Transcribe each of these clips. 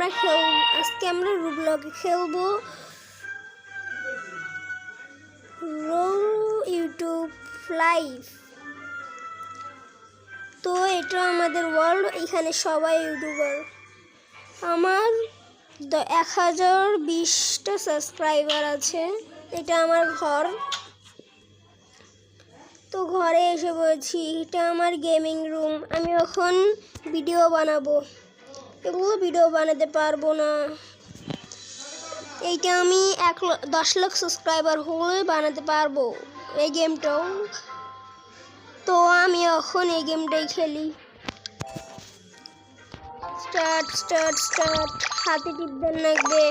আজকে আমরা রুবলকে খেলবো ইউটিউব লাইভ। তো এটা আমাদের ওয়ার্ল্ড, এখানে সবাই ইউটিউবার। আমার 1020টা সাবস্ক্রাইবার আছে। এটা আমার ঘর। তো ঘরে এসে বলছি, এটা আমার গেমিং রুম। আমি এখন ভিডিও বানাবো। এগুলো ভিডিও বানাতে পারবো না। এইটা আমি 10 লাখ সাবস্ক্রাইবার হলে বানাতে পারবো এই গেমটাও। তো আমি এখন এই গেমটাই খেলি। Start start start. হাতে টিপবেন লাগবে।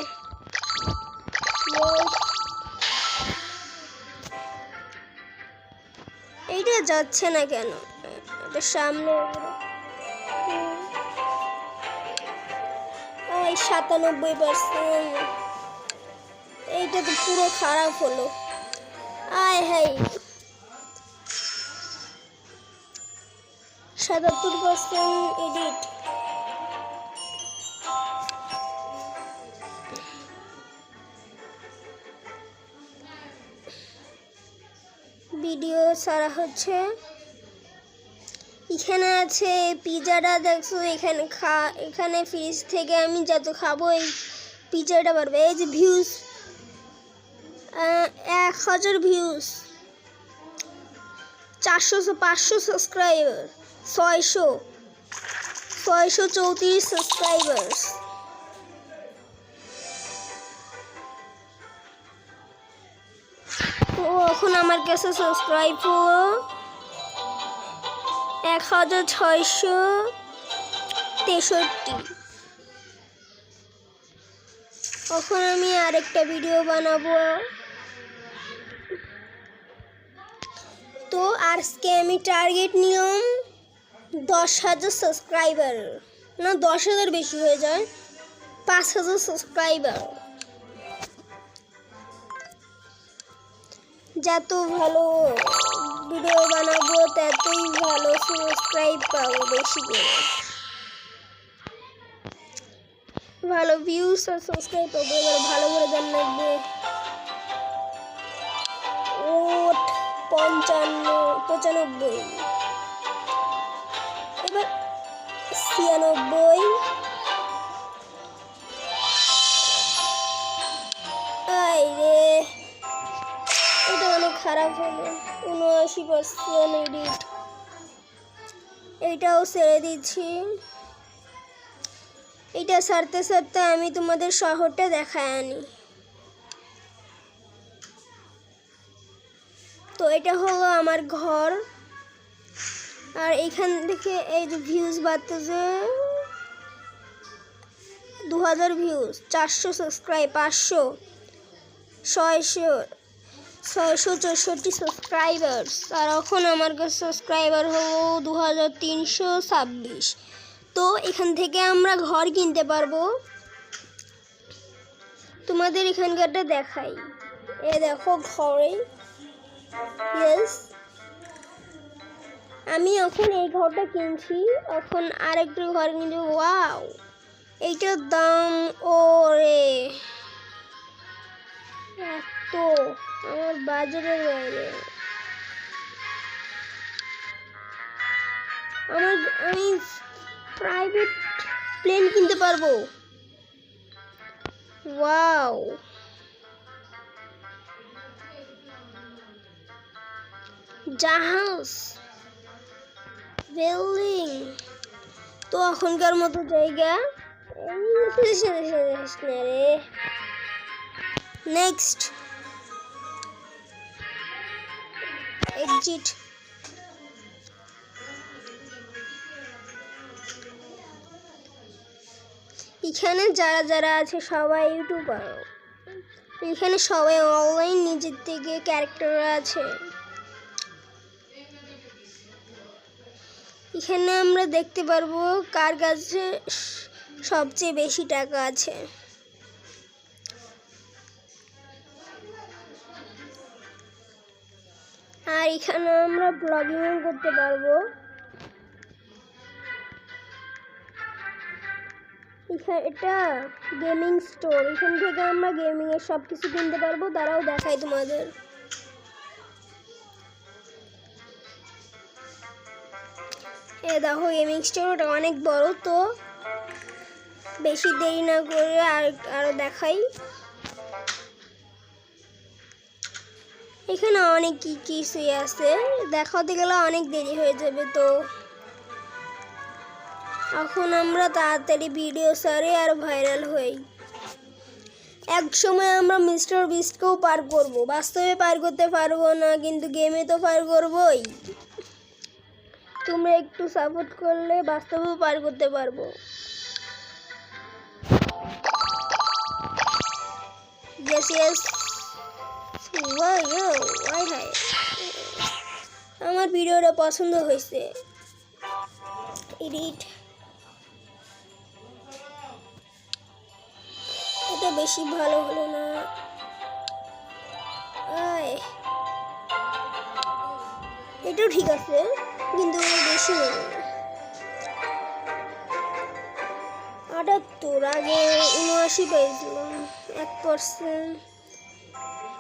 এইটা যাচ্ছে না কেন? এটা সামনে 97%। এইটা তো পুরো খারাপ হলো। আয় হাই 77% এডিট। ভিডিও সারা হচ্ছে। এখানে আছে পিজাটা, দেখছো? এখানে ফ্রিজ থেকে আমি যত খাবো এই পিজাটা পারবে। এই যে ভিউজ 1000 ভিউজ, 500 সাবস্ক্রাইবার, 634 সাবস্ক্রাইবার। তো এখন আমার কাছে সাবস্ক্রাইব হলো 1663। এখন আমি আরেকটা ভিডিও বানাবো। তো আজকে আমি টার্গেট নিলাম 10,000 সাবস্ক্রাইবার, না 10,000 বেশি হয়ে যায়, 5,000 সাবস্ক্রাইবার। যত ভালো ভিডিও বানাবো ততই ভালো সাবস্ক্রাইব পাবো, বেশি করে ভালো ভিউজ আর সাবস্ক্রাইব পাবো। এবার ভালো করে গান লাগবে। 95, এবার 96। রে এটা অনেক খারাপ হলো। 79% এডিট। এইটাও ছেড়ে দিচ্ছি। এটা সারতে সারতে আমি তোমাদের শহরটা দেখায় আনি। তো এটা হলো আমার ঘর। আর এখান থেকে এই যে ভিউজ বাড়তেছে, 2000 ভিউজ, 400 সাবস্ক্রাইব, 500, 664 সাবস্ক্রাইবার। আর এখন আমার কাছে সাবস্ক্রাইবার হলো 2326। তো এখান থেকে আমরা ঘর কিনতে পারবো। তোমাদের এখানকারটা দেখাই। এ দেখো ঘরে। ইয়েস, আমি এখন এই ঘরটা কিনছি। এখন আরেকটু ঘর কিনছি। ওয়াও, এইটার দাম ওরে এত, আমার বাজারের বাইরে। আমি প্রাইভেট প্লেন কিনতে পারবো। ওয়াও, জাহাজ, বিল্ডিং। তো এখনকার মতো জায়গা রে। Next exit. এখানে যারা যারা আছে সবাই ইউটিউবার। এখানে সবাই অনলাইন, নিজের থেকে ক্যারেক্টার আছে। এখানে আমরা দেখতে পারবো কার কাছে সবচেয়ে বেশি টাকা আছে। আর এখানে আমরা ব্লগিং করতে পারবো। এটা গেমিং স্টোর, এখান থেকে আমরা গেমিং এর সব কিছু কিনতে পারবো। তারাও দেখাই তোমাদের। দেখো গেমিং স্টোর, ওটা অনেক বড়। তো বেশি দেরি না করে আরো দেখাই। এখানে অনেক কিছু আছে, দেখাতে গেলে অনেক দেরি হয়ে যাবে। তো এখন আমরা তাড়াতাড়ি ভিডিও সারি আর ভাইরাল হই। এক সময় আমরা মিস্টার বিস্টকেও পার করব। বাস্তবে পার করতে পারবো না, কিন্তু গেমে তো পার করবই। তোমরা একটু সাপোর্ট করলে বাস্তবেও পার করতে পারবো। Yes yes. আমার ভিডিওটা পছন্দ হয়েছে। এডিট, এটা বেশি ভালো হলো না। এটাও ঠিক আছে, কিন্তু বেশি হলো না। 78, আগে 79 পেয়েছিলাম, 1%।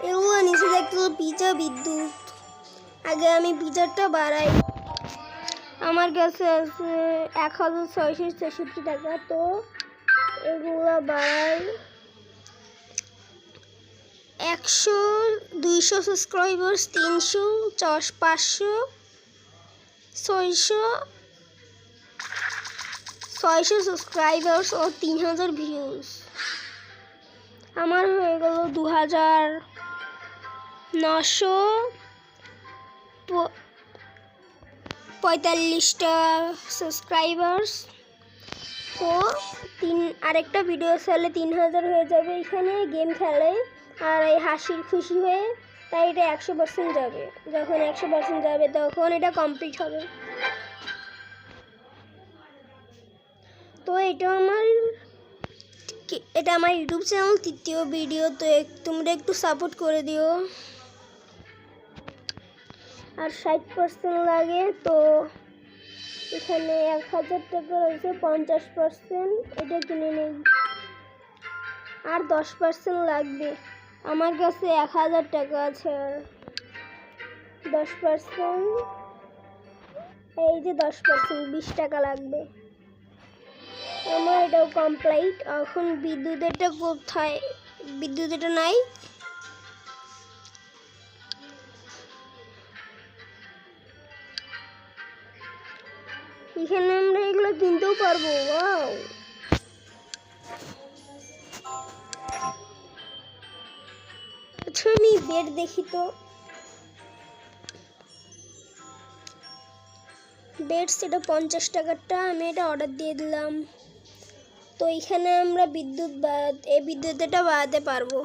এগুলো নিচে দেখতে পিজা বিদ্যুৎ। আগে আমি পিজারটা বাড়াই। আমার কাছে আছে 1666 টাকা। তো এগুলো বাড়াই 100, 200 সাবস্ক্রাইবার্স, 300, 500, 600 সাবস্ক্রাইবার্স ও 3000 ভিউজ। আমার হয়ে গেল 2945টা সাবস্ক্রাইবার্স। তো আরেকটা ভিডিও চাইলে 3000 হয়ে যাবে। এখানে গেম খেলে আর এই হাসির খুশি হয়ে, তাই এটা 100% যাবে। যখন 100% যাবে তখন এটা কমপ্লিট হবে। তো এটা আমার ইউটিউব চ্যানেল 3য় ভিডিও। তো তোমরা একটু সাপোর্ট করে দিও। আর 60% লাগে। তো এখানে 1000 টাকা রয়েছে, 50%। এটা কিনে নেই। আর 10% লাগবে। আমার কাছে 1000 টাকা আছে। আর 10%, এই যে 10%, 20 টাকা লাগবে। আমার এটাও কমপ্লিট। এখন বিদ্যুৎটা কোথায়? বিদ্যুৎটা নাই। এখানে আমরা এগুলো কিনতেও পারবো। ওয়াও, আচ্ছা আমি বেড দেখি তো। বেড সেটা 50 টাকারটা আমি এটা অর্ডার দিয়ে দিলাম। তো এখানে আমরা এই বিদ্যুৎটা বাড়াতে পারবো।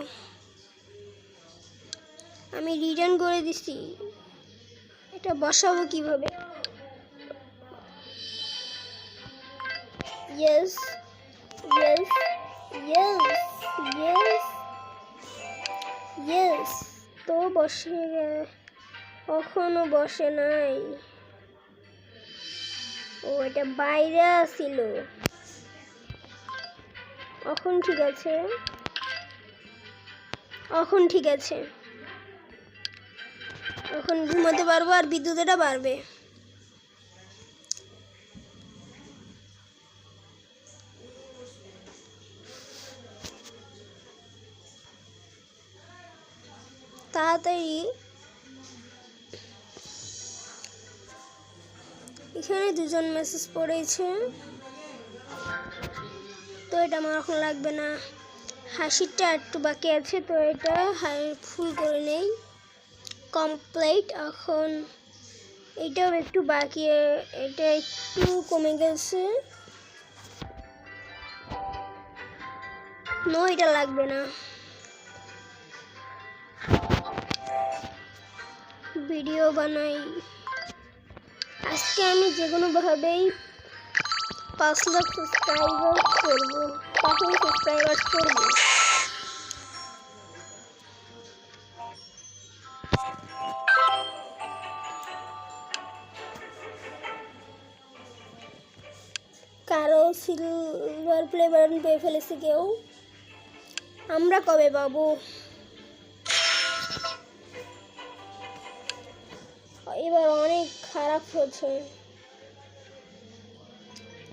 আমি রিটার্ন করে দিছি। এটা বসাবো কিভাবে? Yes yes yes yes yes. তো বসে কখনো বসে নাই। ও, এটা বাইরে ছিল। এখন ঠিক আছে, এখন ঠিক আছে। এখন ঘুমাতে পারবো আর বিদ্যুৎটা বাড়বে। তাড়াতাড়ি। এখানে দুজন মেসেজ পড়েছে। তো এটা আমার এখন লাগবে না। হাসিটা একটু বাকি আছে, তো এটা ফুল করে নেই। কমপ্লিট। এখন এটাও একটু বাকি, এটা একটু কমে গেছে। নো, এটা লাগবে না। ভিডিও বানাই। আজকে আমি যে কোনোভাবেই 5 লাখ সাবস্ক্রাইবার করবো। 5 লাখ সাবস্ক্রাইবার করবো। কারো সিলভার প্লে বাটন পেয়ে ফেলেছি কেউ। আমরা কবে পাবো? এবার অনেক খারাপ হচ্ছে।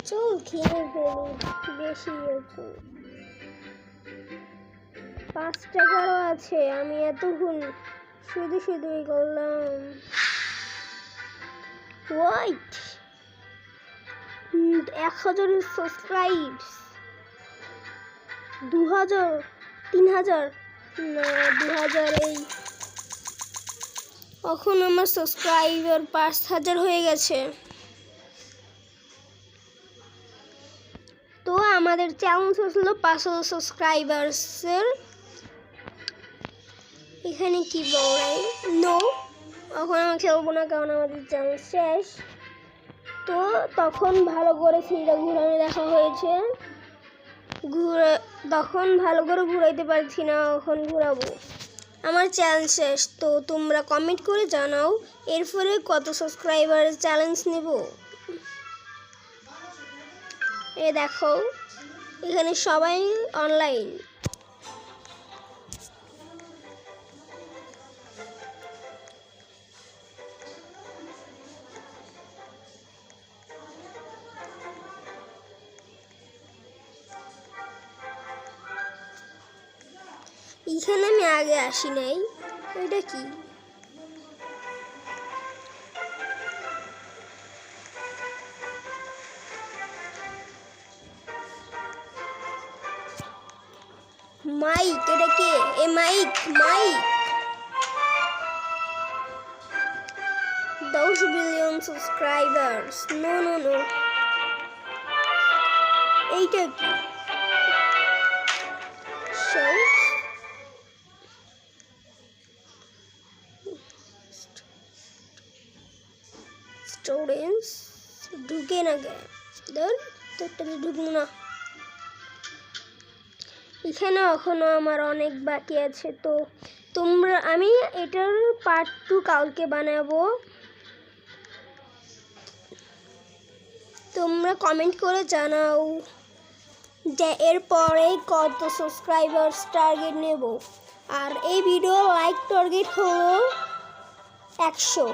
চল খেয়ে ফেলি, বেশি হচ্ছে। 5 টাকারও আছে। আমি এতক্ষণ শুধুই করলাম। ওয়াইট 1000 সাবস্ক্রাইবস, 2000, 3000 না 2000। এই এখন আমার সাবস্ক্রাইবার 5000 হয়ে গেছে। তো আমাদের চ্যালেঞ্জ হলো 500 সাবস্ক্রাইবার্সের। এখানে কি বলাই নো, এখন আমি খেলবো না কারণ আমাদের চ্যালেঞ্জ শেষ। তো তখন ভালো করে ফিল্ডটা ঘুরানো দেখা হয়েছে, তখন ভালো করে ঘুরাইতে পারছি না, এখন ঘুরাবো। আমার চ্যালেঞ্জ শেষ। তো তোমরা কমেন্ট করে জানাও এরপরে কত সাবস্ক্রাইবার চ্যালেঞ্জ নেব। এ দেখো এখানে সবাই অনলাইন। এখানে আমি আগে আসি নাই। এটা কি? মাইক, এটা কে? এ মাইক 10 বিলিয়ন সাবস্ক্রাইবার্স। নো এইটা কি? স্টুডেন্টস ঢুকে না গে, তোরটাতে ঢুকবো না। এখানে এখনো আমার অনেক বাকি আছে। তো আমি এটার পার্ট 2 কালকে বানাবো। তোমরা কমেন্ট করে জানাও যে এরপরে কত সাবস্ক্রাইবার্স টার্গেট নেব। আর এই ভিডিও লাইক টার্গেট হলো 100।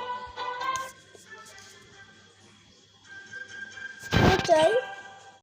চাই